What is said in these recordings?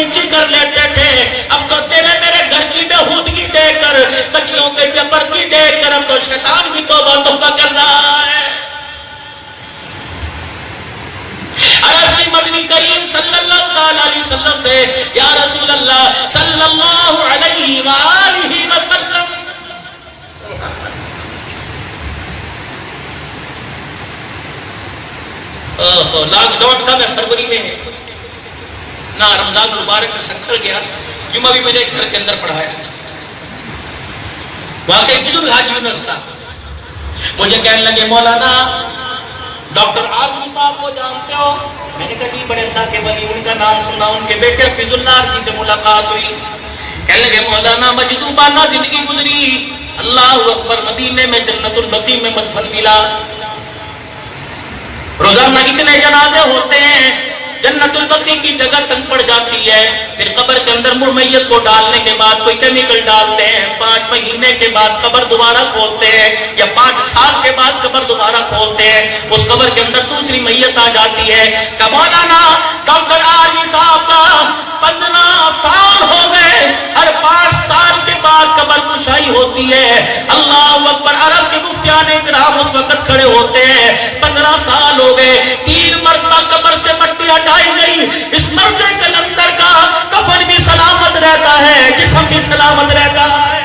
نیچی کر لیتے تھے، اب تو تیرے میرے گھر کی بےہودگی دیکھ کر، بچیوں کی بے پردگی دیکھ کر اب تو شیطان بھی توبہ کر رہا ہے۔ عرض کی مدنی کریم صلی اللہ علیہ وسلم سے، یا رسول اللہ صلی اللہ علیہ وآلہ وسلم، لاک ڈاؤن تھا، میں فروری میں نہ رمضان المبارک میں سکسر گیا، جمعہ بھی میں نے گھر کے اندر پڑھایا۔ وہاں کے بزرگ حاجی یونس صاحب مجھے کہنے لگے مولانا ڈاکٹر عارفی صاحب کو جانتے ہو؟ میں نے کہا جی بڑے اللہ کے ولی، ان کا نام سنا، ان کے بیٹے فیض اللہ عارفی سے ملاقات ہوئی۔ کہنے لگے مولانا مجذوبانہ زندگی گزری، اللہ اکبر، مدینے میں جنت البقیع میں مدفن ملا، روزانہ اتنے جنازے ہوتے ہیں، جنت البقیع کی جگہ تنگ پڑ جاتی ہے، پھر قبر کے اندر میت کو ڈالنے کے بعد کوئی کیمیکل ڈالتے ہیں، 5 مہینے کے بعد قبر دوبارہ کھولتے ہیں یا 5 سال کے بعد قبر دوبارہ کھولتے ہیں، اس قبر کے اندر دوسری میت آ جاتی ہے۔ کہ مولانا ڈاکٹر عارفی صاحب کا 15 سال ہو گئے، ہر 5 سال کے بعد قبر کشائی ہوتی ہے۔ اللہ اکبر، عرب کے مفتیان کرام اس وقت کھڑے ہوتے ہیں، 15 سال ہو گئے، 3 مرتبہ قبر سے مٹی ہٹائی گئی، اس مردے کے اندر کا کفن بھی سلامت رہتا ہے، جسم بھی سلامت رہتا ہے۔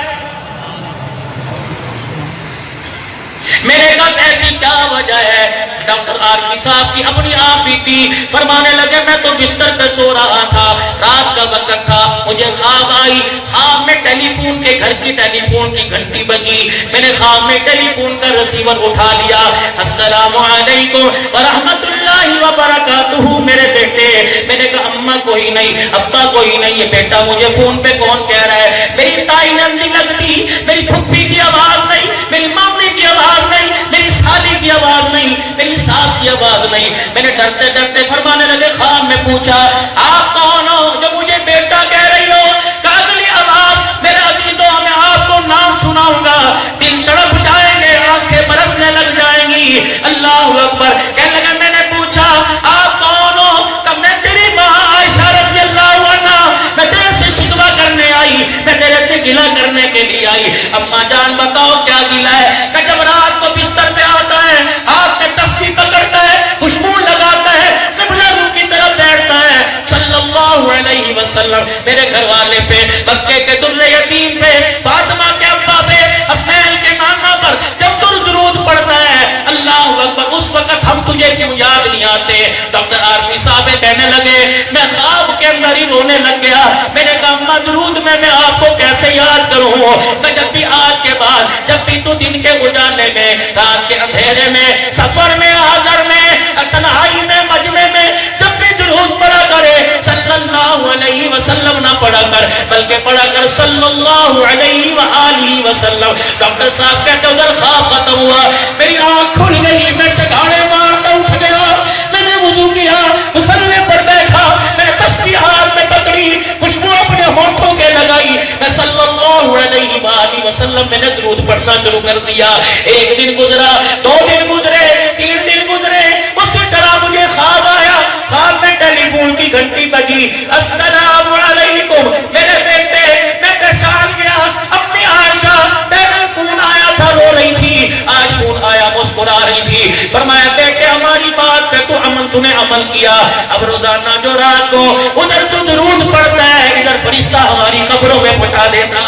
میرے گھر ایسی کیا وجہ ہے؟ ڈاکٹر عارفی صاحب کی اپنی آپ بیتی، فرمانے لگے میں تو بستر پہ سو رہا تھا، رات کا وقت تھا، مجھے خواب آئی، خواب میں ٹیلی فون کے گھر کی ٹیلی فون کی گھنٹی بجی، میں نے خواب میں ٹیلی فون کا ریسیور اٹھا لیا، السلام علیکم ورحمۃ اللہ وبرکاتہ، میرے بیٹے۔ میں نے کہا اماں کوئی نہیں، ابا کوئی نہیں، یہ بیٹا مجھے فون پہ کون کہہ رہا ہے؟ میری تائی نہیں لگتی، میری پھپھی کی آواز نہیں، میری مامی کی آواز نہیں، میری سالی کی آواز نہیں، میری ساس کی آواز نہیں۔ میں نے ڈرتے ڈرتے فرمانے لگے خواب میں پوچھا آپ کون ہو جو مجھے بیٹا کہہ رہی ہو؟ کہ اگلی آواز میرے عزیزوں میں آپ کو نام سناؤں گا، دل تڑپ جائیں گے، آنکھیں برسنے لگ جائیں گی۔ اللہ اکبر، کہنے لگا میں نے پوچھا آپ کون ہو؟ کہ میں تیری ماں عائشہ رضی اللہ عنہا، میں تیرے سے شکوہ کرنے آئی، میں تیرے سے گلہ کرنے کے لیے آئی۔ اماں جان بتاؤ کیا گلہ ہے؟ کہ جب رات کو بستر پہ آتا ہے، ہاتھ میں تسبیح پکڑتا ہے، خوشبو لگاتا ہے، قبلہ منہ کی طرف بیٹھتا ہے، صلی اللہ علیہ وسلم میرے گھر والے پہ، مکے کے در یتیم پہ، فاطمہ کے ابا پہ، حسین کے نانا پر جب درود پڑتا ہے، اللہ اکبر، اس وقت ہم تجھے کیوں یاد نہیں آتے؟ ڈاکٹر عارفی صاحب کہنے لگے میں خواب کے اندر ہی رونے لگ گیا۔ میں نے کہا اماں درود میں آپ کو کیسے یاد کروں؟ میں جب بھی آج کے بعد، جب بھی تو دن کے اجالے میں، رات کے اندھیرے میں، سفر میں، حاضر میں، تنہائی میں، مجمع میں، جب بھی درود پڑھا کرے صلی اللہ علیہ وسلم نہ پڑھا کر، بلکہ پڑھا کر صلی اللہ علیہ وآلہ وسلم۔ ڈاکٹر صاحب کہتے ادھر خواب ختم ہوا، میری آنکھ کھل گئی، میں چگاڑے مارتا اٹھ گیا، میں نے وضو کیا، مصلی پر بیٹھا، میں نے تسبیح ہاتھ میں پکڑی، خوشبو اپنے ہونٹوں کے لگائی، میں صلی اللہ علیہ وآلہ وسلم میں نے درود پڑھنا شروع کر دیا۔ ایک دن گزرا، 2 دن گزرے، 3 دن گزرے، اسی طرح مجھے خواب آیا، خواب میں ٹیلی فون کی گھنٹی بجی، السلام علیکم میرے بیٹے، میں پہچان گیا اپنی عائشہ، پہلے فون آیا تھا رو رہی تھی، آج فون آیا مسکرا رہی تھی۔ فرمایا بیٹے ہماری بات پہ تو نے عمل کیا، اب روزانہ جو رات کو ادھر تو درود پڑھتا ہے، ادھر فرشتہ ہماری قبروں میں پہنچا دیتا۔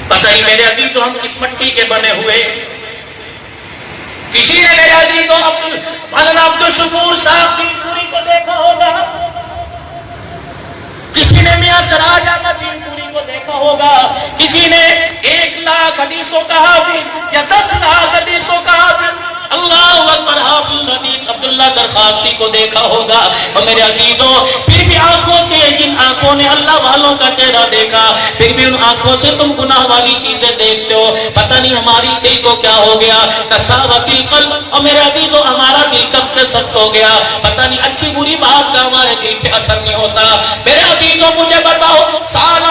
پتہ ہی میرے عزیزوں ہم کس مٹی کے بنے ہوئے؟ کسی نے میرے عزیزوں مولانا عبدالشکور صاحب کی پوری کو دیکھا ہوگا، کسی نے میاں سراج احمد کی پوری کو دیکھا ہوگا، کسی نے 1 لاکھ حدیثوں کا حافظ یا 10 لاکھ حدیثوں کا حافظ اللہ اکبر حافظ حدیث عبداللہ درخواستی کو دیکھا ہوگا۔ اور میرے عزیزوں پھر بھی آنکھوں سے، جن آنکھوں نے اللہ والوں کا چہرہ دیکھا، پھر بھی ان آنکھوں سے تم گناہ والی چیزیں دیکھتے ہو۔ پتہ نہیں ہماری دل کو کیا ہو گیا، کساوت القلب، اور میرے عزیزوں ہمارا دل کب سے سخت ہو گیا، پتہ نہیں اچھی بری بات کا ہمارے دل پہ اثر نہیں ہوتا۔ میرے عزیزوں مجھے بتاؤ، سال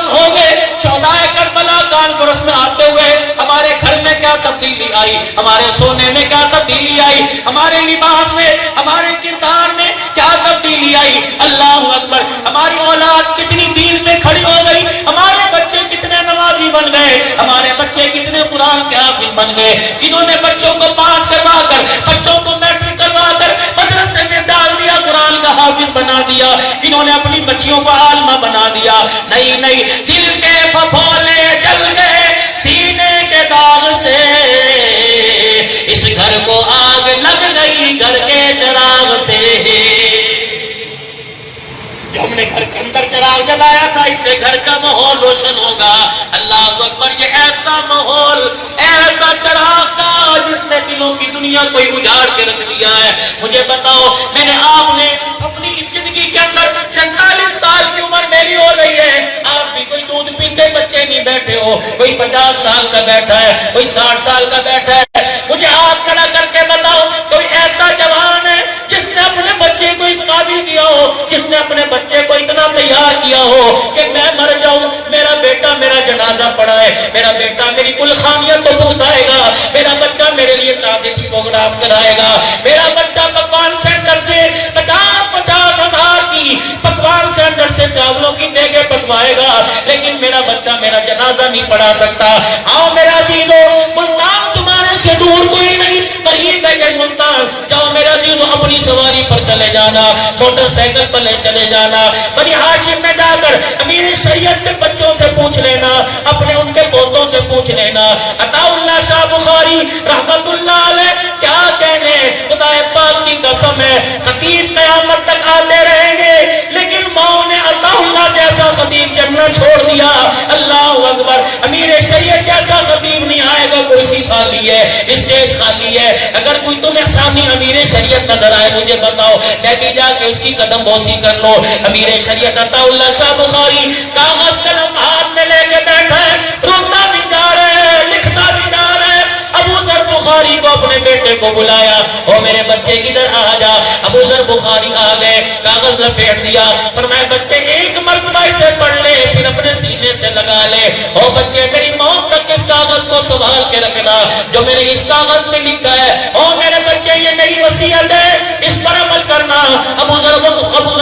ہو گئے 14 کربلا کانفرنس میں آتے ہوئے ہمارے گھر میں کیا تبدیلی تبدیلی آئی, ہمارے سونے میں کیا تبدیلی آئی, ہمارے لباس میں, ہمارے کردار میں کیا تبدیلی آئی. اللہ اکبر. ہماری اولاد کتنی دین میں کھڑی ہو گئی, ہمارے بچے کتنے نمازی بن گئے, ہمارے بچے کتنے قرآن کے حافظ بن گئے, جنہوں نے بچوں کو پاس کروا کر, بچوں کو میٹرک کروا کر مدرسے میں ڈال دیا, قرآن کا حافظ بنا دیا, جنہوں نے اپنی بچیوں کو عالمہ بنا دیا. نہیں نہیں, دل کے پھپھولے جل گئے سینے کے داغ سے, اس گھر کو آگ لگ گئی گھر کے چراغ سے. جو ہم نے گھر کے اندر چراغ جلایا تھا, اس سے گھر کا ماحول روشن ہوگا. اللہ اکبر. یہ ایسا ماحول, ایسا چراغ تھا جس نے دلوں کی دنیا کو اجاڑ کے رکھ دیا ہے. مجھے بتاؤ, میں نے آپ نے اپنی اس زندگی کے اندر 47 سال کی عمر میری ہو رہی ہے, آپ بھی کوئی دودھ پیتے بچے نہیں بیٹھے ہو, کوئی 50 سال کا بیٹھا ہے, کوئی 60 سال کا بیٹھا ہے. مجھے ہاتھ کھڑا کر کے بتاؤ, کوئی ایسا جوان ہے جس نے اپنے بچے کو اس قابل کیا ہو, جس نے اپنے بچے کو اتنا تیار کیا ہو کہ میں مر جاؤں, میرا بیٹا میرا جنازہ پڑھائے, میرا بیٹا میری کل خامیت کو بھگتائے گا, میرا بچہ میرے لیے تعزیتی پروگرام کرائے گا, میرا بچہ پکوان سینٹر سے 50-50 ہزار کی پکوان سینٹر سے چاولوں کی دیگیں پکوائے گا, لیکن میرا بچہ میرا جنازہ نہیں پڑھا سکتا. آؤ میرا عزیزو, ملتان تمہارے سے دور کوئی نہیں, قریب ہے یہ ملتان. جاؤ میرا عزیزو, اپنی سواری پر چلے جانا, موٹر سائیکل پر چلے جانا, بنی ہاشم میں جا کر امیر شریعت کے بچوں سے پوچھ لینا, اپنے ان کے پوتوں سے پوچھ لینا. عطا اللہ شاہ بخاری رحمت اللہ علیہ کیا کہنے, خدا پاک کی قسم ہے, خطیب قیامت تک آتے رہیں گے, لیکن ماؤں نے عطا اللہ جیسا خطیب جنہ چھوڑ دیا. اللہ اکبر. امیر شریعت جیسا خطیب نہیں آئے گا, کرسی خالی ہے, اسٹیج خالی ہے. اگر کوئی تمہیں سامنے امیر شریعت نظر آئے, مجھے بتاؤ, میں بھی جا کے اس کی قدم بوسی کر لو. امیر شریعت عطا اللہ شاہ بخاری کاغذ قلم ہاتھ میں لے کے بیٹھا ہے, روتا بھی جا رہا ہے, لکھتا بھی جا رہا ہے. ابو ذر بخاری کو اپنے بیٹے کو بلایا, او میرے بچے کدھر آ جا. ابو ذر بخاری آ گئے, کاغذ لپیٹ دیا, فرمایا بچے ایک مرتبہ اسے پڑھ لے, پھر اپنے سینے سے لگا لے. او بچے میری موت تک اس کاغذ کو سنبھال کے رکھنا جو میں نے اس کاغذ میں لکھا ہے. او میرے بچے یہ میری وصیت ہے, اس پر عمل کرنا. ابو ذر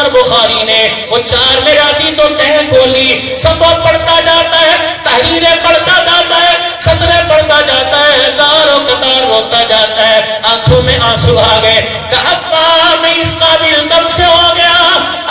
بخاری نے وہ 4 میرے عزیزوں تہیں کھولی, صفحہ پڑھتا جاتا ہے, تحریریں پڑھتا جاتا ہے, صدریں پڑھتا جاتا ہے, زاروں قطار روتا جاتا ہے, آنکھوں میں آنسو آ گئے. کہ ابا میں اس قابل کب سے ہو گیا,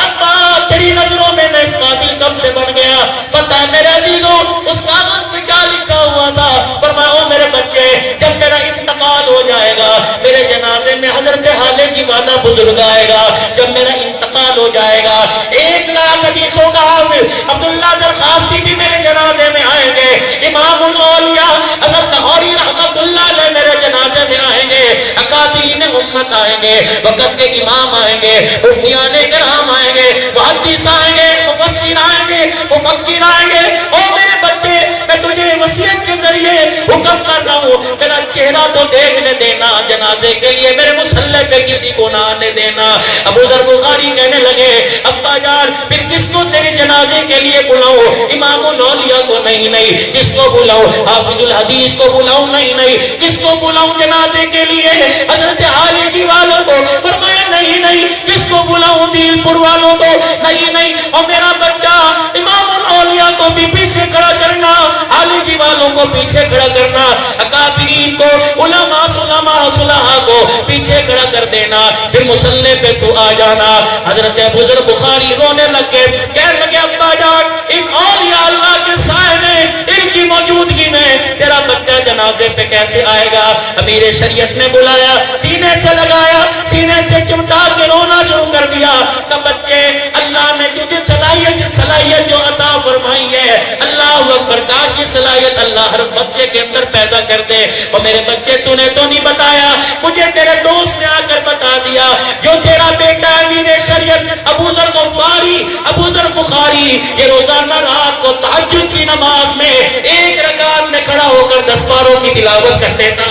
ابا تیری نظروں میں اس قابل کب سے بن گیا. پتہ ہے میرے عزیزوں اس کاغذ میں کیا لکھا ہوا تھا, فرمایا او میرے بچے جب میرا انتقال ہو جائے گا, میرے جنازے میں حضرت حالے جی والا بزرگ آئے گا, جب میرا انتقال ہو جائے گا 1 لاکھ حدیثوں کا حافظ عبداللہ درخواستی بھی میرے جنازے میں آئیں گے, امام الاولیاء حضرت لاہوری رحمت اللہ علیہ میرے جنازے میں آئیں گے, اکابرین امت آئیں گے, وقت کے امام آئیں گے, مفتیان کرام آئیں گے, محدث آئیں گے, مفسر آئیں گے, مفکر آئیں گے. او میرے بچے میں تجھے وصیت کے ذریعے حکم کر رہا ہوں, میرا چہرہ تو دیکھنے دینا, جنازے کے لیے میرے مصلی پہ کسی کو نہ آنے دینا. ابو ذر بخاری کہنے لگے ابا جان پھر کس کو تیرے جنازے کے لیے بلاؤ, امام الاولیاء کو نہیں نہیں, کس کو بلاؤ, حافظ الحدیث کو بلاؤ نہیں نہیں, کس کو بلاؤں جنازے کے لیے, حضرت عالی جی والوں کو. فرمایا نہیں نہیں, کس کو بلاؤں, دل پور والوں کو نہیں نہیں, اور میرا بچہ امام الاولیاء کو بھی پیچھے کھڑا کرنا, عالی جی والوں کو پیچھے کھڑا کرنا, اکابرین کو, علماء صلحاء کو پیچھے کھڑا کر دینا, پھر مصلی پہ تو آ جانا. حضرت ابو ذر بخاری رونے لگے, کہنے لگے ابا جان ان اولیاء اللہ کے سائے میں, ان کی موجودگی میں تیرا بچہ جنازے پہ کیسے آئے گا. امیر شریعت نے بلایا, سینے سے لگایا, سینے سے چمٹا کے رونا شروع کر دیا. کہ بچے اللہ نے تجھے صلاحیت جو عطا فرمائی ہے, اللہ اکبر, کاش یہ صلاحیت اللہ ہر بچے کے اندر پیدا کر دے. اور میرے بچے تو نے تو نہیں بتایا, مجھے تیرے دوست نے آ کر بتا دیا, جو تیرا بیٹا امیر شریعت ابو ذر غفاری, ابو ذر بخاری, یہ روزانہ رات کو تہجد کی نماز میں 1 رکعت میں کھڑا ہو کر 10 پاروں کی تلاوت کر دیتا.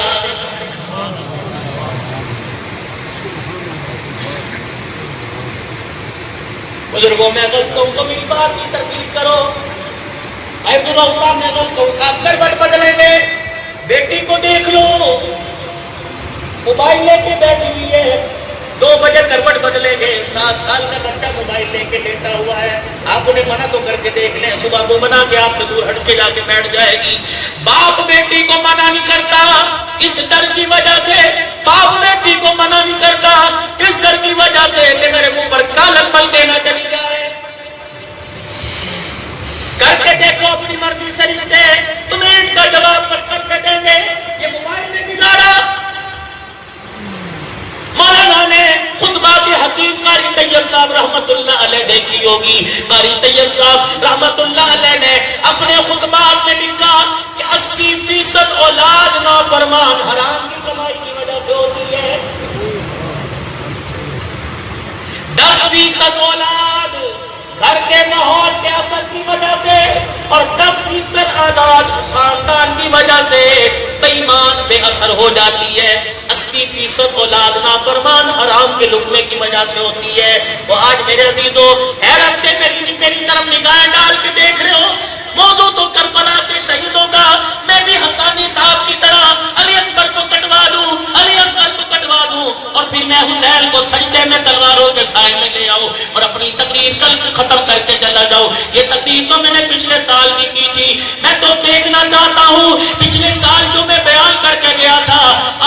بزرگوں میں غلط ہوں تو میری بات کی ترتیب کرو. اے بزرگوں میں غلط ہوں آپ کر بٹ بدلیں گے, بیٹی کو دیکھ لو, موبائل لے کے بیٹھی ہوئی ہے، 2 بجے کروٹ بدلے گے، 7 سال کا بچہ موبائل لے کے لیٹا ہوا ہے، آپ انہیں منع تو کر کے دیکھ لیں، صبح کو بنا کے آپ سے دور ہٹ کے جا کے بیٹھ جائے گی۔ باپ بیٹی کو منع نہیں کرتا، اس ڈر کی وجہ سے باپ بیٹی کو منع نہیں کرتا، اس ڈر کی وجہ سے کہ میرے منہ پر کالک مل کے نہ چلی جائے۔ کر کے دیکھو اپنی مرضی سے رشتے، تمہیں اینٹ کا جواب پتھر سے دیں گے، یہ موبائل نے بگاڑا۔ مولانا نے خطبات حکیم قاری طیب صاحب رحمت اللہ علیہ دیکھی ہوگی، قاری طیب صاحب رحمت اللہ علیہ نے اپنے خطبات میں لکھا کہ 80% اولاد نافرمان حرام کی کمائی کی وجہ سے ہوتی ہے، 10% اولاد گھر کے ماحول کے اثر کی وجہ سے، اور 10% اولاد خاندان کی وجہ سے بے ایمان بے اثر ہو جاتی ہے، 80% اولاد نافرمان حرام کے لقمے کی وجہ سے ہوتی ہے۔ وہ آج میرے عزیزو حیرت سے میری طرف نگاہیں ڈال کے دیکھ رہے ہو، موضوع تو کربلا کے شہیدوں کا، میں بھی حسانی صاحب کی طرح علی اکبر کو کٹوا دوں، علی اصغر کو کٹوا دوں، اور پھر میں حسین کو سجدے میں تلواروں کے سائے میں لے آؤں اور اپنی تقریر کل ختم کر کے چلا جاؤں۔ یہ تقریر تو میں نے پچھلے سال بھی کی تھی، میں تو دیکھنا چاہتا ہوں پچھلے سال جو میں بیان کر کے گیا تھا،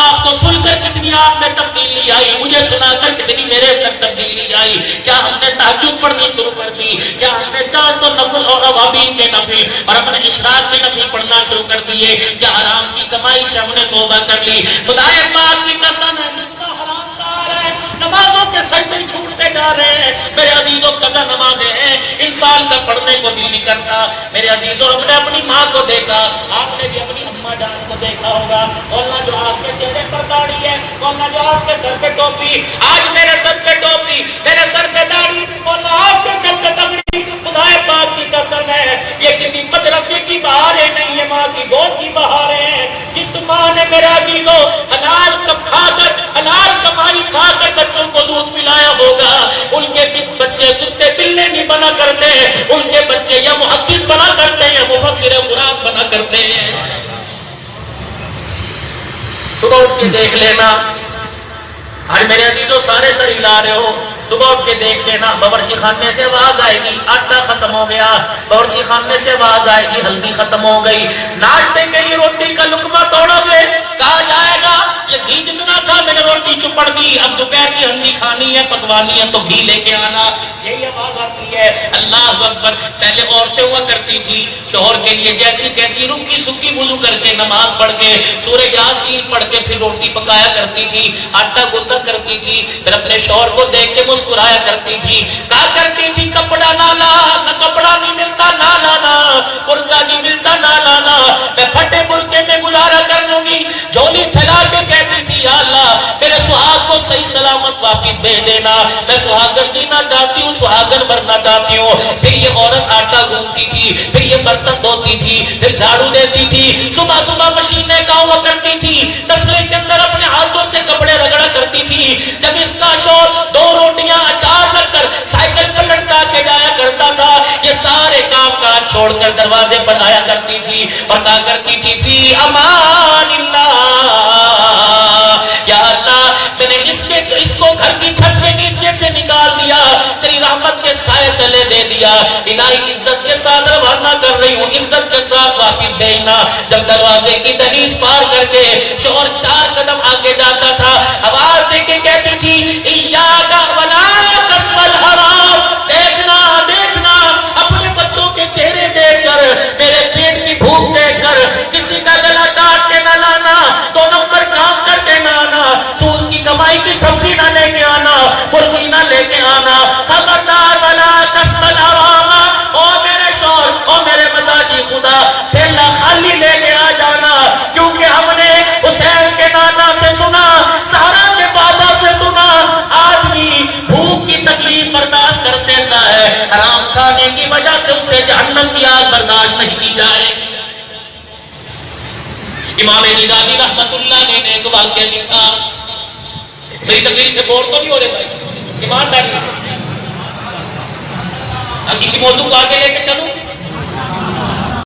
آپ کو سن کر کتنی آپ میں تبدیلی آئی، مجھے سنا کر کتنی میرے اندر تبدیلی آئی۔ کیا ہم نے تہجد پڑھنی شروع کر دی؟ کیا ہم نے 4 تو نفل اور اوابین کے نفل اور اپنے اشراق کے نفل پڑھنا شروع کر دیے؟ کیا حرام کی کمائی سے ہم نے توبہ کر لی؟ خدا پاک کی قسم ہے، جس کا حرام کار ہے نمازوں کے سجدے چھوٹتے جا رہے ہیں۔ میرے عزیزوں قضا نمازیں ہیں، انسان کا پڑھنے کو دل نہیں کرتا۔ میرے عزیزوں ہم نے اپنی ماں کو دیکھا، آپ نے بھی اپنی اماں جان کو دیکھا ہوگا، مولانا جو آپ کے چہرے پر داڑھی ہے، مولانا جو آپ کے سر پہ ٹوپی، آج میرے سر پہ ٹوپی، میرے سر پہ داڑھی، مولانا آپ کے سر پہ تغری، خدا پاک کی قسم ہے یہ کسی مدرسے کی بہاریں نہیں، یہ ماں کی گود کی بہاریں ہیں۔ جس ماں نے میرے عزیزوں حلال کھا کر، حلال کمائی کھا کر بچوں کو دودھ پلایا ہوگا، ان کے بچے کتے بلے نہیں بنا کرتے، ان کے بچے یا محدث بنا کرتے ہیں یا مفسر قرآن بنا کرتے ہیں۔ صبح اٹھ کے دیکھ لینا، آج میرے عزیزوں سارے سر ہلا رہے ہو، صبح اٹھ کے دیکھ لینا، باورچی خانے سے آواز آئے گی آٹا ختم ہو گیا، باورچی خانے سے آواز آئے گی ہلدی ختم ہو گئی، ناشتے کے لیے روٹی کا لقمہ توڑو گے، کہا جائے گا یہ گھی جتنا تھا میں نے روٹی چپڑ دی، اب دوپہر کی ہنڈی کھانی ہے پکوانی ہے تو گھی لے کے آنا، یہی آواز آتی ہے۔ اللہ اکبر، پہلے عورتیں ہوا کرتی تھی شوہر کے لیے جیسی کیسی رکی سکی وضو کر کے نماز پڑھ کے سورہ یاسین پڑھ کے پھر روٹی پکایا کرتی تھی، آٹا گوندھا کرتی تھی، پھر اپنے شوہر کو دیکھ کے مسکرایا کرتی تھی، کہا کرتی تھی کپڑا نہ لا، نہ کپڑا نہیں ملتا نہ لانا، برقع نہیں ملتا نہ لانا، میں پھٹے برقعے میں گزارا کر لوں گی، جھولی پھیلا کے کہتی تھی یا اللہ میرے سہاگ کو صحیح سلامت واپس بھیج دینا، میں سہاگن جینا چاہتی ہوں، سہاگن بننا چاہتی ہوں۔ پھر یہ عورت آٹا گوندتی تھی، پھر یہ برتن دھوتی تھی، پھر جھاڑو دیتی تھی، صبح صبح مشینیں کام کرتی تھی، تسلے کے اندر اپنے ہاتھوں سے کپڑے رگڑا کرتی تھی، جب اس کا شوہر 2 روٹیاں اچار رکھ کر سائیکل پر لٹکا کے جایا کرتا تھا، یہ سارے کام کاج چھوڑ کر دروازے پر آیا کرتی تھی اور کہا کرتی تھی فی امان اللہ، یا اللہ میں نے اس کو گھر کی چھت کے نیچے سے نکال دیا، تیری رحمت کے سائے تلے دے دیا، الہی عزت کے ساتھ روانہ کر رہی ہوں، عزت کے ساتھ واپس بھیجنا۔ جب دروازے کی دہلیز پار کر کے شوہر 4 قدم آگے جاتا تھا، آواز دے کے کہتی تھی ایاک ولا تسأل حرام، دیکھنا دیکھنا اپنے بچوں کے چہرے دیکھ کر، میرے پیٹ کی بھوک دیکھ کر کسی کا گلا کاٹ کے نہ لانا، 2 نمبر کام کر کے نہ آنا، سود کی کمائی کی سبزی نہ لے کے آنا، مرغی نہ لے کے آنا، خبردار ولا تسأل حرام، او میرے شوہر او میرے مزاجی خدا تھیلا خالی لے کے آ جانا، کیونکہ ہم نے حسین کے نانا سے سنا، سارا کے بابا سے سنا، آدمی بھوک کی تکلیف برداشت کر دیتا ہے، حرام کھانے کی وجہ سے اس سے جہنم کی آگ برداشت نہیں کی جائے۔ امام غزالی رحمت اللہ نے ایک واقعہ لکھا، میری تقریر سے بور تو نہیں ہو رہے بھائی، ایمانداری کسی موضوع کو آگے لے کے چلوں،